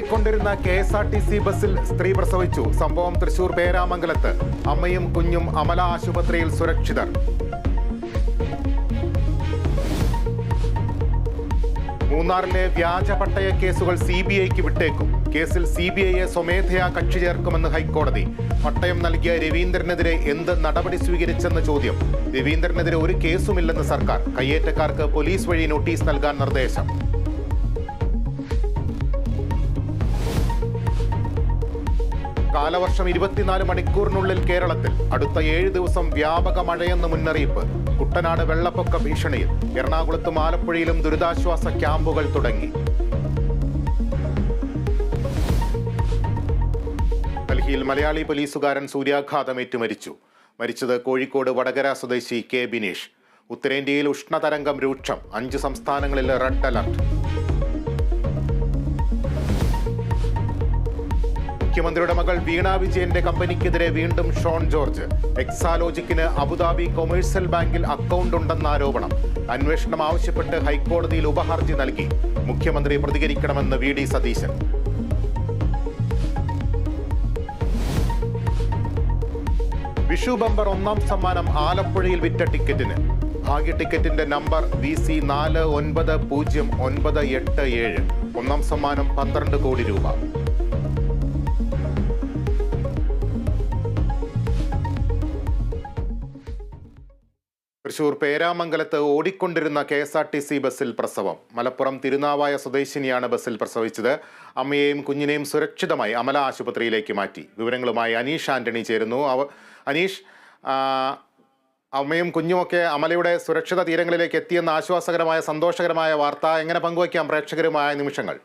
ഓടിക്കൊണ്ടിരുന്ന KSRTC ബസ്സിൽ സ്ത്രീ പ്രസവിച്ചു. സംഭവം തൃശൂർ പേരാമംഗലത്ത്. അമ്മയും കുഞ്ഞും അമല ആശുപത്രിയിൽ സുരക്ഷിതർ. മൂന്നാറിലെ വ്യാജ പട്ടയ കേസുകൾ CBIക്ക് വിട്ടേക്കും. കേസിൽ CBIയെ സ്വമേധയാ കക്ഷി ചേർക്കുമെന്ന് ഹൈക്കോടതി. പട്ടയം നൽകിയ രവീന്ദ്രനെതിരെ എന്ത് നടപടി സ്വീകരിച്ചെന്ന് ചോദ്യം. രവീന്ദ്രനെതിരെ ഒരു കേസുമില്ലെന്ന് സർക്കാർ. കയ്യേറ്റക്കാർക്ക് പോലീസ് വഴി നോട്ടീസ് നൽകാൻ നിർദ്ദേശം. കാലവർഷം 24 മണിക്കൂറിനുള്ളിൽ കേരളത്തിൽ. അടുത്ത 7 ദിവസം വ്യാപക മഴയെന്ന് മുന്നറിയിപ്പ്. കുട്ടനാട് വെള്ളപ്പൊക്ക ഭീഷണിയിൽ. എറണാകുളത്തും ആലപ്പുഴയിലും ദുരിതാശ്വാസ ക്യാമ്പുകൾ തുടങ്ങി. ഡൽഹിയിൽ മലയാളി പോലീസുകാരൻ സൂര്യാഘാതമേറ്റ് മരിച്ചു. മരിച്ചത് കോഴിക്കോട് വടകര സ്വദേശി K ബിനീഷ്. ഉത്തരേന്ത്യയിൽ ഉഷ്ണതരംഗം രൂക്ഷം. 5 സംസ്ഥാനങ്ങളിൽ റെഡ് അലർട്ട്. മുഖ്യമന്ത്രിയുടെ മകൾ വീണ വിജയന്റെ കമ്പനിക്കെതിരെ വീണ്ടും ഷോൺ ജോർജ്. എക്സാലോജിക്കിന് അബുദാബി കൊമേഴ്സ്യൽ ബാങ്കിൽ അക്കൗണ്ട് ഉണ്ടെന്ന ആരോപണം. അന്വേഷണം ആവശ്യപ്പെട്ട് ഹൈക്കോടതിയിൽ ഉപഹർജി നൽകി. മുഖ്യമന്ത്രി പ്രതികരിക്കണമെന്ന് VD സതീശൻ. വിഷു ബമ്പർ 1ാം സമ്മാനം ആലപ്പുഴയിൽ വിറ്റ ടിക്കറ്റിന്. ഭാഗ്യ ടിക്കറ്റിന്റെ നമ്പർ VC 490987. 1ാം സമ്മാനം 12 കോടി രൂപ. തൃശൂർ പേരാമംഗലത്ത് ഓടിക്കൊണ്ടിരുന്ന KSRTC ബസ്സിൽ പ്രസവം. മലപ്പുറം തിരുനാവായ സ്വദേശിനിയാണ് ബസ്സിൽ പ്രസവിച്ചത്. അമ്മയെയും കുഞ്ഞിനെയും സുരക്ഷിതമായി അമല ആശുപത്രിയിലേക്ക് മാറ്റി. വിവരങ്ങളുമായി അനീഷ് ആന്റണി ചേരുന്നു. അനീഷ്, അമ്മയും കുഞ്ഞുമൊക്കെ അമലയുടെ സുരക്ഷിത തീരങ്ങളിലേക്ക് എത്തിയെന്ന ആശ്വാസകരമായ സന്തോഷകരമായ വാർത്ത എങ്ങനെ പങ്കുവയ്ക്കാം പ്രേക്ഷകരുമായ നിമിഷങ്ങൾ?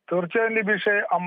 തീർച്ചയായും ലിബീഷെ,